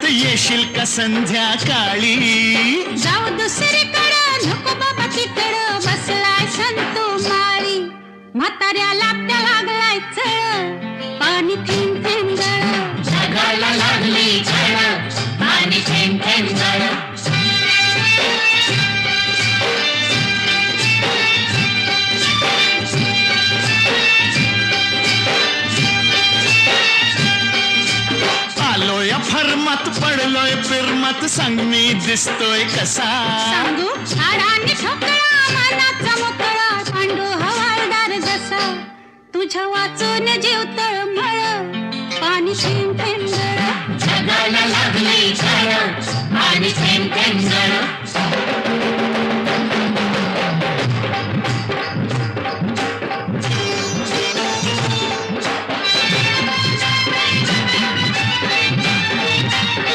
येशील का संध्याकाळी? जाऊ दुसरीकडं नको बाबा तिकडं, बसलाय संतू माळी. म्हाताऱ्याला त्या लागलाय चळ, पाणी थेंब थेंब गळ. जगाला लागली झळ, पाणी थेंब थेंब गळ. आलोय फरमात पडलोय फिरमत, सांग मी दिसतोय कसा? सांगू हाडाने ठोकळा मनाचा मोकळा, पांडू हवालदार जसा. तुझ्या वाचून जीव तळमळ, पाणी थेंब थेंब गळ. जगाला लागली झळ, पाणी थेंब थेंब गळ.